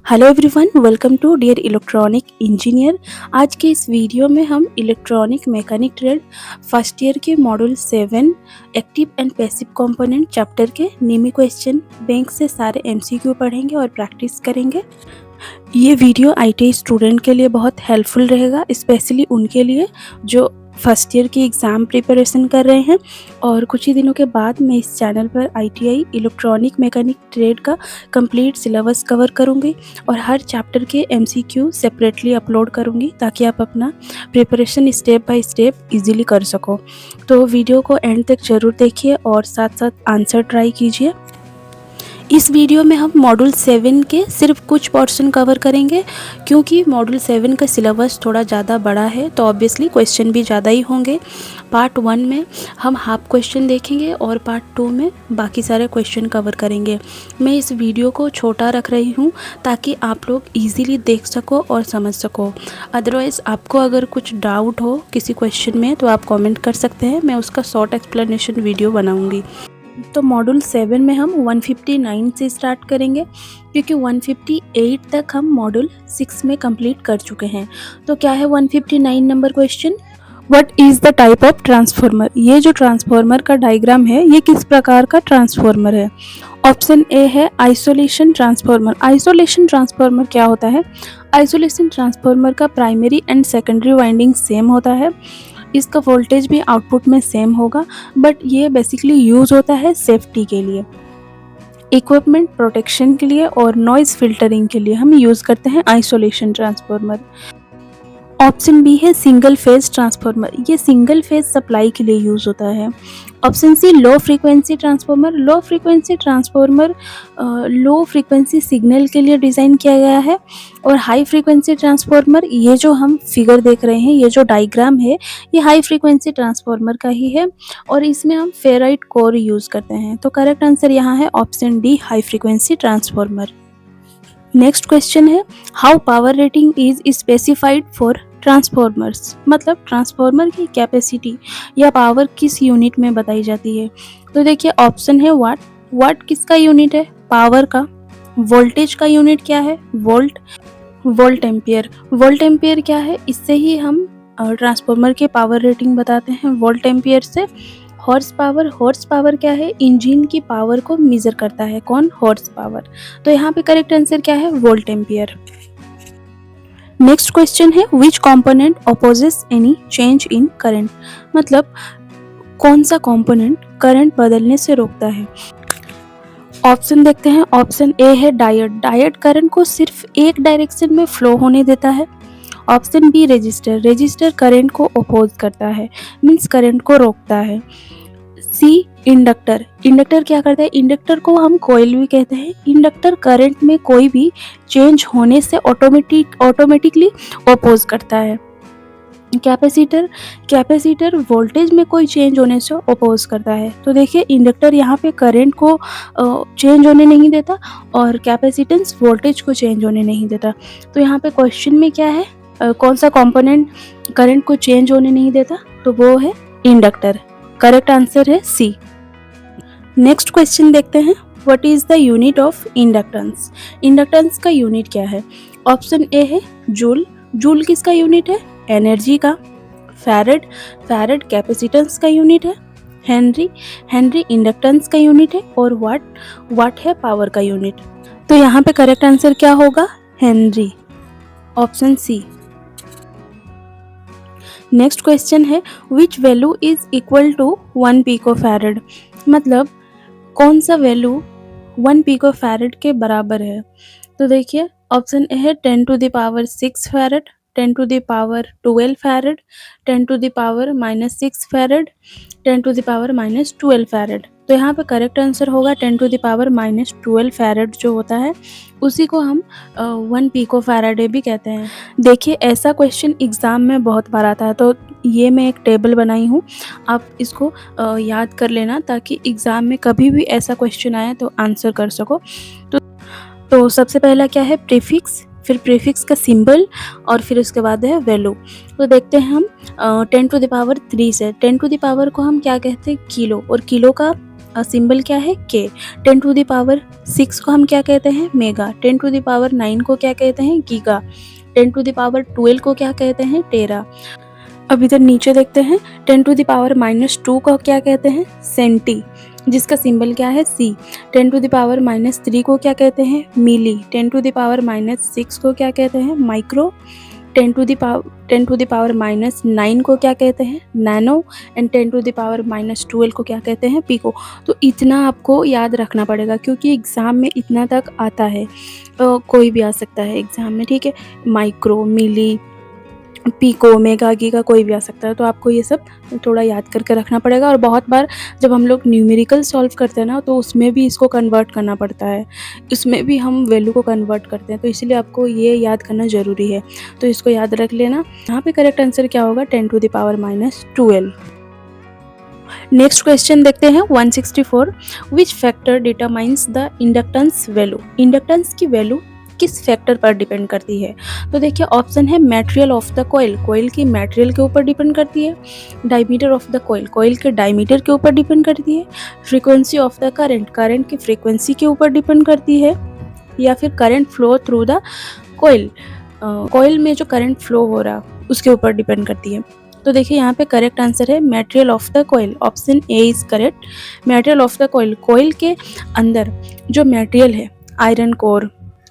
Hello everyone, welcome to dear electronic engineer. आज के इस वीडियो में हम electronic mechanic trade first year के module 7 active and passive component chapter के निमी क्वेश्चन बैंक से सारे एमसीक्यू पढ़ेंगे और प्रैक्टिस करेंगे। ये वीडियो आईटीआई स्टूडेंट के लिए बहुत हेल्पफुल रहेगा, स्पेशली उनके लिए जो फर्स्ट ईयर की एग्ज़ाम प्रिपरेशन कर रहे हैं। और कुछ ही दिनों के बाद मैं इस चैनल पर आईटीआई इलेक्ट्रॉनिक मैकेनिक ट्रेड का कंप्लीट सिलेबस कवर करूंगी और हर चैप्टर के एमसीक्यू सेपरेटली अपलोड करूंगी ताकि आप अपना preparation step by step easily कर सको। तो वीडियो को एंड तक ज़रूर देखिए और साथ साथ आंसर ट्राई कीजिए। इस वीडियो में हम मॉड्यूल 7 के सिर्फ कुछ पोर्शन कवर करेंगे, क्योंकि मॉड्यूल 7 का सिलेबस थोड़ा ज़्यादा बड़ा है तो ऑब्वियसली क्वेश्चन भी ज़्यादा ही होंगे। पार्ट 1 में हम हाफ क्वेश्चन देखेंगे और पार्ट 2 में बाकी सारे क्वेश्चन कवर करेंगे। मैं इस वीडियो को छोटा रख रही हूँ ताकि आप लोग इजीली देख सको और समझ सको। अदरवाइज़ आपको अगर कुछ डाउट हो किसी क्वेश्चन में तो आप कमेंट कर सकते हैं, मैं उसका शॉर्ट एक्सप्लेनेशन वीडियो बनाऊँगी। तो मॉड्यूल 7 में हम 159 से स्टार्ट करेंगे, क्योंकि 158 तक हम मॉड्यूल 6 में कंप्लीट कर चुके हैं। तो क्या है 159 number question, what is the type of transformer. ये जो ट्रांसफार्मर का डायग्राम है ये किस प्रकार का ट्रांसफार्मर है। ऑप्शन ए है आइसोलेशन ट्रांसफार्मर। आइसोलेशन ट्रांसफार्मर क्या होता है? आइसोलेशन ट्रांसफार्मर का primary and secondary winding same होता है, इसका वोल्टेज भी आउटपुट में सेम होगा, बट ये बेसिकली यूज़ होता है सेफ्टी के लिए, इक्विपमेंट प्रोटेक्शन के लिए और नॉइज़ फिल्टरिंग के लिए हम यूज़ करते हैं आइसोलेशन ट्रांसफार्मर। ऑप्शन बी है सिंगल फेज ट्रांसफार्मर। ये सिंगल फेज सप्लाई के लिए यूज़ होता है। Option C low frequency transformer. Low frequency transformer low frequency signal के लिए डिज़ाइन किया गया है। और हाई फ्रीक्वेंसी ट्रांसफार्मर, ये जो हम फिगर देख रहे हैं, ये जो डायग्राम है, ये हाई फ्रीक्वेंसी ट्रांसफार्मर का ही है और इसमें हम फेराइट कोर यूज़ करते हैं। तो करेक्ट आंसर यहाँ है option D, high frequency transformer. Next question है how power rating is specified for transformers. मतलब ट्रांसफार्मर की कैपेसिटी या पावर किस यूनिट में बताई जाती है। तो देखिए ऑप्शन है वाट। वाट किसका यूनिट है? पावर का। वोल्टेज का यूनिट क्या है? Volt. Volt ampere. Volt ampere क्या है? इससे ही हम ट्रांसफार्मर के पावर रेटिंग बताते हैं, वोल्ट एम्पियर से। Horse power. हॉर्स पावर क्या है? इंजन की पावर को मेजर करता है। कौन? Horse power. तो यहाँ पे करेक्ट आंसर क्या है? Volt ampere. नेक्स्ट क्वेश्चन है विच component opposes any change in current. मतलब कौन सा कंपोनेंट करंट बदलने से रोकता है। ऑप्शन देखते हैं। ऑप्शन ए है डायोड। डायोड करंट को सिर्फ एक डायरेक्शन में फ्लो होने देता है। Option B resistor. Resistor current को अपोज करता है, मीन्स करंट को रोकता है। सी इंडक्टर। इंडक्टर क्या करता है? इंडक्टर को हम कॉइल भी कहते हैं। इंडक्टर करंट में कोई भी चेंज होने से ऑटोमेटिकली अपोज करता है। कैपेसिटर। कैपेसिटर वोल्टेज में कोई चेंज होने से अपोज करता है। तो देखिए इंडक्टर यहाँ पे करंट को चेंज होने नहीं देता और कैपेसिटेंस वोल्टेज को चेंज होने नहीं देता। तो यहाँ पे क्वेश्चन में क्या है, कौन सा कंपोनेंट करंट को चेंज होने नहीं देता? तो वो है इंडक्टर। करेक्ट आंसर है सी। नेक्स्ट क्वेश्चन देखते हैं what is the unit of inductance. Inductance का यूनिट क्या है? ऑप्शन ए है जूल। जूल किसका यूनिट है? एनर्जी का। फैरेड। फैरेड कैपेसिटेंस का यूनिट है। हेनरी। हेनरी इंडक्टेंस का यूनिट है। और वाट। वाट है पावर का यूनिट। तो यहाँ पे करेक्ट आंसर क्या होगा? Henry. Option C. Next question है which value is equal to 1 picofarad. मतलब कौन सा वैल्यू 1 पिकोफैरड के बराबर है। तो देखिए ऑप्शन ए है 10 to the power 6 farad, 10 to the power 12 farad, 10 to the power -6 farad, 10 to the power -12 farad. तो यहाँ पे करेक्ट आंसर होगा 10 टू द पावर -12 फैरड जो होता है उसी को हम 1 पिको फैराडे भी कहते हैं। देखिए ऐसा क्वेश्चन एग्ज़ाम में बहुत बार आता है, तो ये मैं एक टेबल बनाई हूँ, आप इसको याद कर लेना ताकि एग्ज़ाम में कभी भी ऐसा क्वेश्चन आए तो आंसर कर सको। तो सबसे पहला क्या है? प्रीफिक्स, फिर प्रीफिक्स का सिंबल और फिर उसके बाद है वैल्यू। तो देखते हैं हम 10 टू द पावर 3 से। 10 टू द पावर को हम क्या कहते हैं? किलो। और किलो का सिंबल क्या है के। 10 टू द पावर 6 को हम क्या कहते हैं मेगा। 10 टू द पावर 9 को क्या कहते हैं गीगा। 10 टू द पावर 12 को क्या कहते हैं टेरा। अब इधर नीचे देखते हैं 10 टू द पावर -2 को क्या कहते हैं सेंटी, जिसका सिंबल क्या है सी। 10 टू द पावर -3 को क्या कहते हैं मिली। 10 टू द पावर -6 को क्या कहते हैं माइक्रो। 10 टू द पावर -9 को क्या कहते हैं nano. And 10 to the power -12 को क्या कहते हैं पिको। तो इतना आपको याद रखना पड़ेगा क्योंकि एग्ज़ाम में इतना तक आता है। कोई भी आ सकता है एग्ज़ाम में, ठीक है। माइक्रो, मिली, पिको, मेगा, गीगा कोई भी आ सकता है। तो आपको ये सब थोड़ा याद करके रखना पड़ेगा। और बहुत बार जब हम लोग न्यूमेरिकल सॉल्व करते हैं ना तो उसमें भी इसको कन्वर्ट करना पड़ता है, इसमें भी हम वैल्यू को कन्वर्ट करते हैं, तो इसलिए आपको ये याद करना ज़रूरी है। तो इसको याद रख लेना। यहाँ पे करेक्ट आंसर क्या होगा 10 to the power -12। Next question देखते हैं 164। Which factor determines the inductance value. Inductance की वैल्यू किस फैक्टर पर डिपेंड करती है। तो देखिए ऑप्शन है material of the coil, coil की मटेरियल के ऊपर डिपेंड करती है। Diameter of the coil, coil के डायमीटर के ऊपर डिपेंड करती है। Frequency of the current, current की फ्रीक्वेंसी के ऊपर डिपेंड करती है। या फिर current flow through the coil, coil में जो करंट फ्लो हो रहा उसके ऊपर डिपेंड करती है। तो देखिए यहाँ पे करेक्ट आंसर है material of the coil, option A is correct. Material of the coil, coil के अंदर जो मटेरियल है iron core,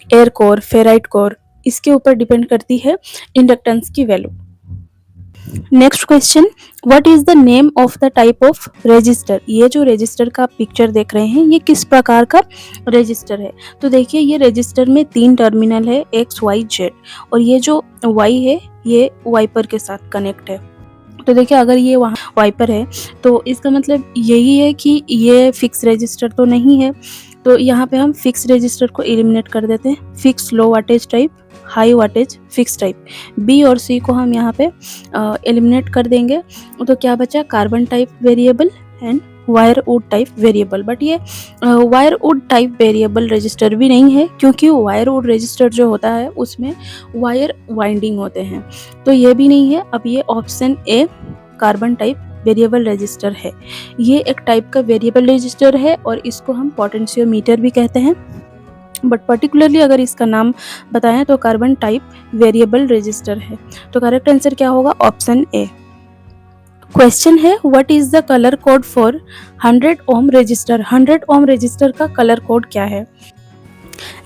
air core, ferrite core, इसके ऊपर डिपेंड करती है इंडक्टेंस की value. Next question, what is the name of the type of register. ये जो रजिस्टर का पिक्चर देख रहे हैं ये किस प्रकार का रजिस्टर है। तो देखिए ये रजिस्टर में 3 टर्मिनल है एक्स वाई जेड, और ये जो वाई है ये वाइपर के साथ कनेक्ट है। तो देखिए अगर ये वहाँ वाइपर है तो इसका मतलब यही है कि ये फिक्स रजिस्टर तो नहीं है। तो यहाँ पे हम फिक्स रजिस्टर को एलिमिनेट कर देते हैं। Fix low wattage type, high wattage fix type, B और सी को हम यहाँ पे एलिमिनेट कर देंगे। तो क्या बचा carbon type variable and wire wound type variable. But ये wire wound type variable resistor भी नहीं है क्योंकि वायर वुड रजिस्टर जो होता है उसमें वायर वाइंडिंग होते हैं, तो ये भी नहीं है। अब ये option A carbon type variable register है। ये एक टाइप का वेरिएबल रजिस्टर है और इसको हम पोटेंशियोमीटर भी कहते हैं, बट पर्टिकुलरली अगर इसका नाम बताएं तो कार्बन टाइप वेरिएबल रजिस्टर है। तो करेक्ट आंसर क्या होगा ऑप्शन ए। क्वेश्चन है what is the colour code for 100 ohm resistor. 100 ohm resistor का कलर कोड क्या है।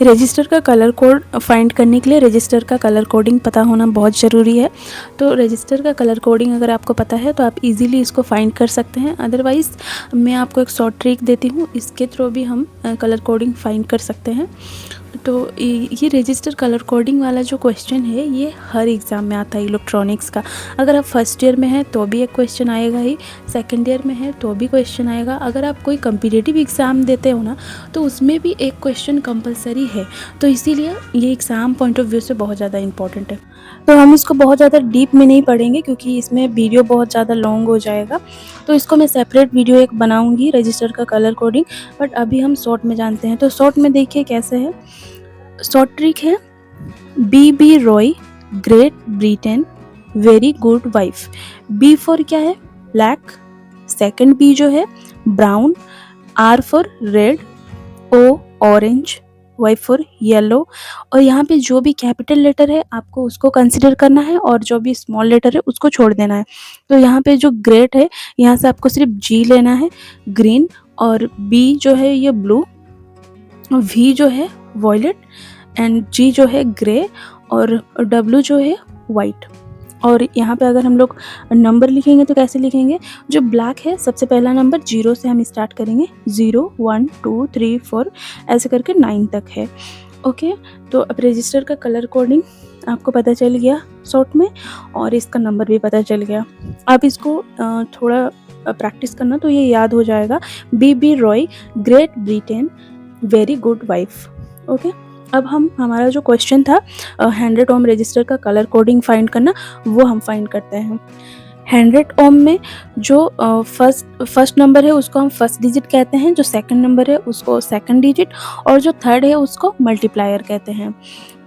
रजिस्टर का कलर कोड फाइंड करने के लिए रजिस्टर का कलर कोडिंग पता होना बहुत ज़रूरी है। तो रजिस्टर का कलर कोडिंग अगर आपको पता है तो आप इजीली इसको फाइंड कर सकते हैं। अदरवाइज़ मैं आपको एक शॉर्ट ट्रिक देती हूँ, इसके थ्रू भी हम कलर कोडिंग फाइंड कर सकते हैं। तो ये रजिस्टर कलर कोडिंग वाला जो क्वेश्चन है ये हर एग्ज़ाम में आता है इलेक्ट्रॉनिक्स का। अगर आप फर्स्ट ईयर में हैं तो भी एक क्वेश्चन आएगा ही, सेकंड ईयर में है तो भी क्वेश्चन आएगा। अगर आप कोई कम्पिटिटिव एग्ज़ाम देते हो ना तो उसमें भी एक क्वेश्चन कंपलसरी है। तो इसीलिए ये एग्ज़ाम पॉइंट ऑफ व्यू से बहुत ज़्यादा इंपॉर्टेंट है। तो हम इसको बहुत ज़्यादा डीप में नहीं पढ़ेंगे क्योंकि इसमें वीडियो बहुत ज़्यादा लॉन्ग हो जाएगा। तो इसको मैं सेपरेट वीडियो एक बनाऊँगी रजिस्टर का कलर कोडिंग। बट अभी हम शॉर्ट में जानते हैं। तो शॉर्ट में देखिए कैसे है। शॉर्ट ट्रिक है B Roy, Great Britain, very good wife. B for क्या है ब्लैक, सेकंड बी जो है brown, R for red, O orange, Y for yellow. और यहाँ पे जो भी कैपिटल लेटर है आपको उसको कंसिडर करना है और जो भी स्मॉल लेटर है उसको छोड़ देना है। तो यहाँ पे जो ग्रेट है यहाँ से आपको सिर्फ जी लेना है ग्रीन, और बी जो है ये ब्लू, वी जो है वॉयलेट, एंड जी जो है ग्रे, और डब्ल्यू जो है वाइट। और यहाँ पे अगर हम लोग नंबर लिखेंगे तो कैसे लिखेंगे। जो ब्लैक है सबसे पहला नंबर 0 से हम स्टार्ट करेंगे, 0 1 2 3 4 ऐसे करके 9 तक है। ओके, तो अब रजिस्टर का कलर कोडिंग आपको पता चल गया शॉर्ट में, और इसका नंबर भी पता चल गया। अब इसको थोड़ा प्रैक्टिस करना तो ये याद हो जाएगा। B Roy, Great Britain, very good wife. Okay, अब हम हमारा जो क्वेश्चन था 100 ओम रजिस्टर का कलर कोडिंग फाइंड करना, वो हम फाइंड करते हैं। 100 ओम में जो फर्स्ट नंबर है उसको हम फर्स्ट डिजिट कहते हैं, जो सेकंड नंबर है उसको सेकंड डिजिट, और जो थर्ड है उसको मल्टीप्लायर कहते हैं।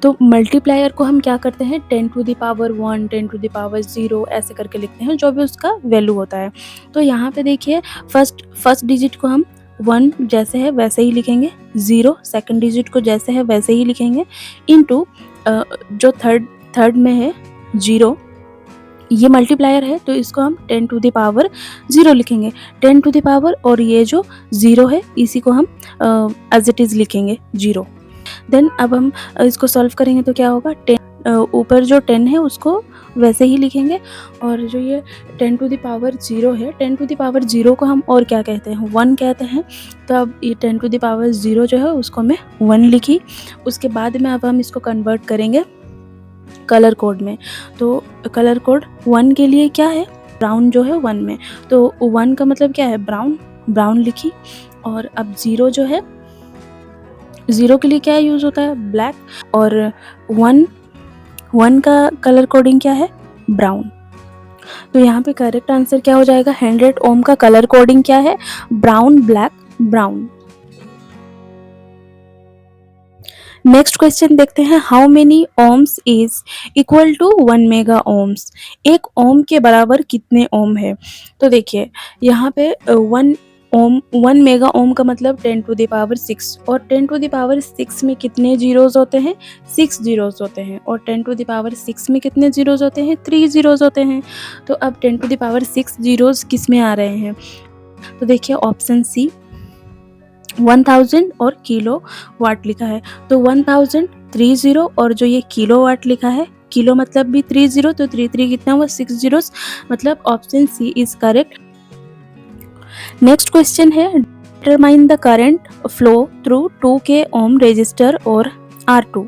तो मल्टीप्लायर को हम क्या करते हैं 10 to the power 1, 10 to the power 0 ऐसे करके लिखते हैं, जो भी उसका वैल्यू होता है। तो यहाँ पे देखिए फर्स्ट डिजिट को हम 1 जैसे है वैसे ही लिखेंगे, 0 सेकंड डिजिट को जैसे है वैसे ही लिखेंगे, इनटू जो थर्ड में है 0, ये मल्टीप्लायर है तो इसको हम 10 टू द पावर 0 लिखेंगे, 10 टू द पावर, और ये जो 0 है इसी को हम एज इट इज़ लिखेंगे 0। देन अब हम इसको सॉल्व करेंगे तो क्या होगा, 10 ऊपर जो 10 है उसको वैसे ही लिखेंगे, और जो ये 10 टू द पावर 0 है, 10 टू द पावर 0 को हम और क्या कहते हैं, 1 कहते हैं। तो अब ये 10 टू द पावर 0 जो है उसको मैं 1 लिखी। उसके बाद में अब हम इसको कन्वर्ट करेंगे कलर कोड में। तो कलर कोड 1 के लिए क्या है, ब्राउन जो है 1 में, तो 1 का मतलब क्या है, ब्राउन लिखी। और अब 0 जो है, 0 के लिए क्या यूज़ होता है, ब्लैक, और 1 का कलर कोडिंग क्या है, ब्राउन। तो यहाँ पे करेक्ट आंसर क्या हो जाएगा, 100 ओम का कलर कोडिंग क्या है, brown, black, brown. Next question देखते हैं, how many ohms is equal to 1 mega ohms. 1 ohm के बराबर कितने ओम है। तो देखिए यहाँ पे 1 मेगा ओम का मतलब 10 टू द पावर 6, और 10 टू द पावर 6 में कितने जीरोज होते हैं, 6 जीरोज होते हैं, और 10 टू द पावर 6 में कितने जीरोज होते हैं, 3 जीरोज होते हैं। तो अब 10 टू द पावर 6 जीरोज किस में आ रहे हैं, तो देखिए ऑप्शन सी 1000 और किलो वाट लिखा है, तो 1000 30, और जो ये किलो वाट लिखा है, किलो मतलब भी 30, तो 3 कितना हुआ, 6 जीरोस, मतलब option C is correct. Next question है, determine the current flow through 2K ohm resistor और R2।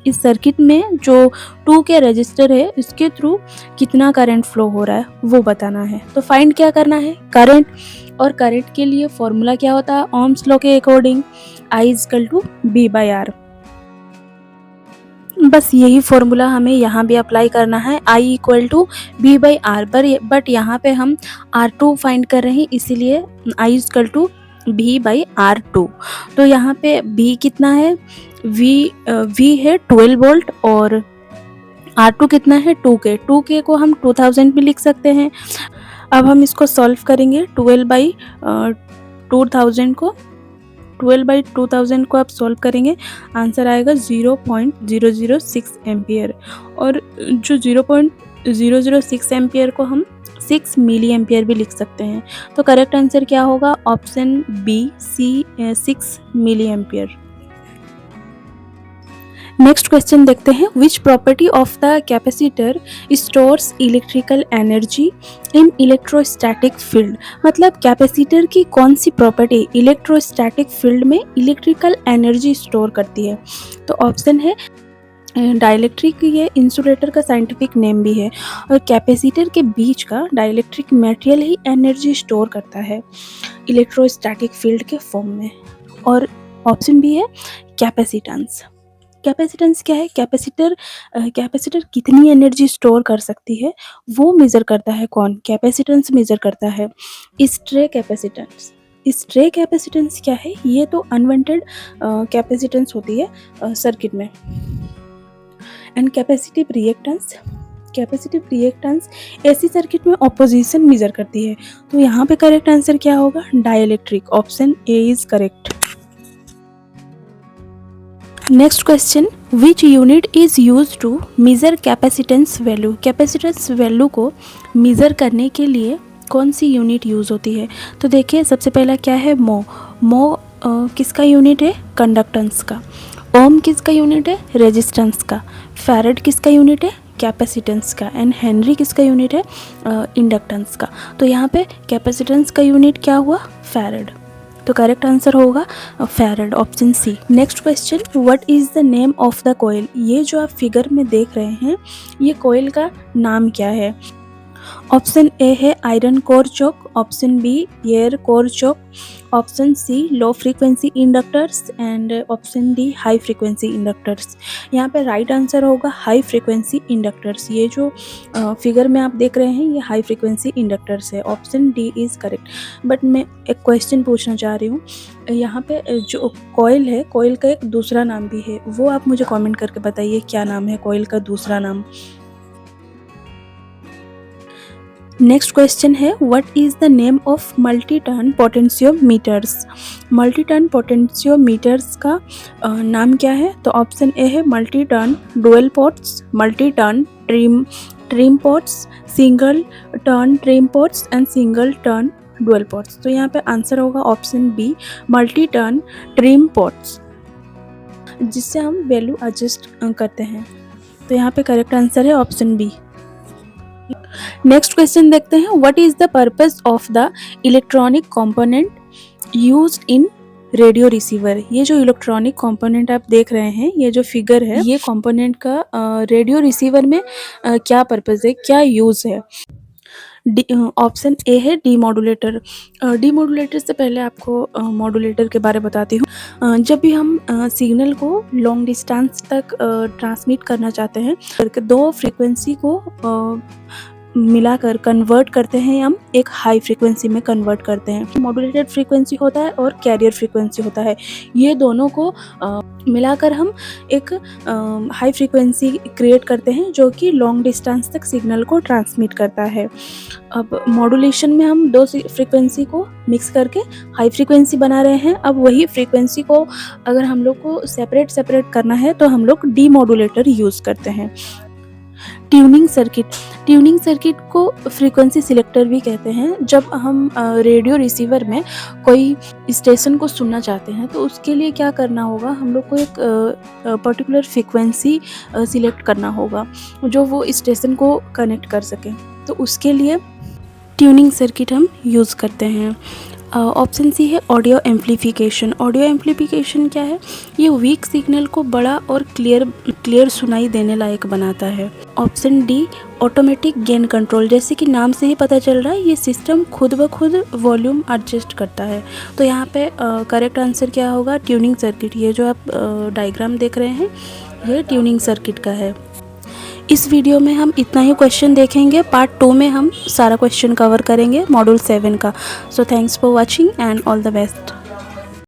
इस सर्किट में जो 2K रजिस्टर है इसके थ्रू कितना करंट फ्लो हो रहा है वो बताना है। तो फाइंड क्या करना है, करंट, और करंट के लिए फॉर्मूला क्या होता है, ओम्स लॉ के according I equal to B/R। बस यही फॉर्मूला हमें यहाँ भी अप्लाई करना है, I equal to B/R, but यहाँ पे हम R2 फाइंड कर रहे हैं, इसीलिए I इक्वल टू B/R2। तो यहाँ पे B कितना है, V है 12 वोल्ट, और R2 कितना है 2K को हम 2000 में लिख सकते हैं। अब हम इसको सॉल्व करेंगे, 12/2000 को आप सॉल्व करेंगे, आंसर आएगा 0.006 एम्पियर, और जो 0.006 एम्पियर को हम 6 मिली एम्पियर भी लिख सकते हैं। तो करेक्ट आंसर क्या होगा, ऑप्शन बी, सी, 6 मिली एम्पियर। नेक्स्ट क्वेश्चन देखते हैं, which property of the capacitor stores electrical energy in electrostatic field. मतलब कैपेसिटर की कौन सी प्रॉपर्टी इलेक्ट्रोस्टैटिक फील्ड में इलेक्ट्रिकल एनर्जी स्टोर करती है। तो ऑप्शन है डाइलेक्ट्रिक, ये इंसुलेटर का साइंटिफिक नेम भी है, और कैपेसिटर के बीच का डाइलेक्ट्रिक मटेरियल ही एनर्जी स्टोर करता है इलेक्ट्रोस्टैटिक फील्ड के फॉर्म में। और ऑप्शन बी है कैपेसिटेंस। कैपेसिटेंस क्या है, कैपेसिटर कितनी एनर्जी स्टोर कर सकती है वो मेज़र करता है कौन, कैपेसिटेंस मेज़र करता है स्ट्रे कैपेसिटेंस। स्ट्रे कैपेसिटेंस क्या है, ये तो अनवांटेड कैपेसिटेंस होती है सर्किट में। एंड कैपेसिटिव रिएक्टेंस ऐसी सर्किट में ऑपोजिशन मेजर करती है। तो यहाँ पे करेक्ट आंसर क्या होगा, dielectric, option A is correct. Next question, which unit is use to measure capacitance value. Capacitance value को मेजर करने के लिए कौन सी यूनिट यूज़ होती है। तो देखिए सबसे पहला क्या है, मो किसका यूनिट है, कंडक्टेंस का। ओम किसका यूनिट है, रेजिस्टेंस का। फैरेड किसका यूनिट है, कैपेसिटेंस का। एंड हेनरी किसका यूनिट है, इंडक्टेंस का। तो यहाँ पे कैपेसिटेंस का यूनिट क्या हुआ, फैरेड। तो करेक्ट आंसर होगा farad, option C. Next question, what is the name of the coil. ये जो आप फिगर में देख रहे हैं ये कॉइल का नाम क्या है। ऑप्शन ए है iron core choke, option B air core choke, option C low frequency inductors, and option D high frequency inductors. यहाँ पे राइट आंसर होगा हाई फ्रीक्वेंसी इंडक्टर्स। ये जो फिगर में आप देख रहे हैं ये हाई फ्रीक्वेंसी इंडक्टर्स है, option D is correct. But मैं एक क्वेश्चन पूछना चाह रही हूँ, यहाँ पे जो कॉइल है, कॉइल का एक दूसरा नाम भी है, वो आप मुझे कमेंट करके बताइए क्या नाम है कॉइल का दूसरा नाम। नेक्स्ट क्वेश्चन है what is the name of multi turn potentiometers. Multi turn potentiometers का नाम क्या है? तो ऑप्शन ए है multi turn dual ports, multi turn trim ports, single turn trim ports and single turn dual ports. तो यहाँ पे आंसर होगा option B multi turn trim ports, जिससे हम वैल्यू एडजस्ट करते हैं। तो यहाँ पे करेक्ट आंसर है ऑप्शन बी। नेक्स्ट क्वेश्चन देखते हैं what is the purpose of the electronic component used in radio receiver. ये जो इलेक्ट्रॉनिक कंपोनेंट आप देख रहे हैं, ये जो फिगर है, ये कंपोनेंट का रेडियो रिसीवर में क्या पर्पस है, क्या यूज है? ऑप्शन ए है डीमॉड्यूलेटर। डीमॉड्यूलेटर से पहले आपको मॉड्यूलेटर के बारे में बताती हूँ। जब भी हम सिग्नल को लॉन्ग डिस्टेंस तक ट्रांसमिट करना चाहते हैं, दो फ्रीक्वेंसी को मिलाकर कन्वर्ट करते हैं, हम एक हाई फ्रीक्वेंसी में कन्वर्ट करते हैं। मॉड्यूलेटेड फ्रीक्वेंसी होता है और कैरियर फ्रीक्वेंसी होता है। ये दोनों को मिलाकर हम एक हाई फ्रीक्वेंसी क्रिएट करते हैं जो कि लॉन्ग डिस्टेंस तक सिग्नल को ट्रांसमिट करता है। अब मॉड्यूलेशन में हम दो फ्रीक्वेंसी को मिक्स करके हाई फ्रीक्वेंसी बना रहे हैं। अब वही फ्रीक्वेंसी को अगर हम लोग को सेपरेट करना है तो हम लोग डीमॉड्यूलेटर यूज़ करते हैं। ट्यूनिंग सर्किट को फ्रीक्वेंसी सिलेक्टर भी कहते हैं। जब हम रेडियो रिसीवर में कोई स्टेशन को सुनना चाहते हैं तो उसके लिए क्या करना होगा, हम लोग को एक पर्टिकुलर फ्रीक्वेंसी सिलेक्ट करना होगा जो वो स्टेशन को कनेक्ट कर सके। तो उसके लिए ट्यूनिंग सर्किट हम यूज़ करते हैं। ऑप्शन सी है ऑडियो एम्प्लीफिकेशन। ऑडियो एम्प्लीफिकेशन क्या है? ये वीक सिग्नल को बड़ा और क्लियर सुनाई देने लायक बनाता है। Option D automatic gain control. जैसे कि नाम से ही पता चल रहा है, ये सिस्टम खुद ब खुद वॉल्यूम एडजस्ट करता है। तो यहाँ पे करेक्ट आंसर क्या होगा? Tuning circuit. ये जो आप डायग्राम देख रहे हैं, ये ट्यूनिंग सर्किट का है। इस वीडियो में हम इतना ही क्वेश्चन देखेंगे। पार्ट 2 में हम सारा क्वेश्चन कवर करेंगे मॉड्यूल 7 का। So thanks for watching and all the best.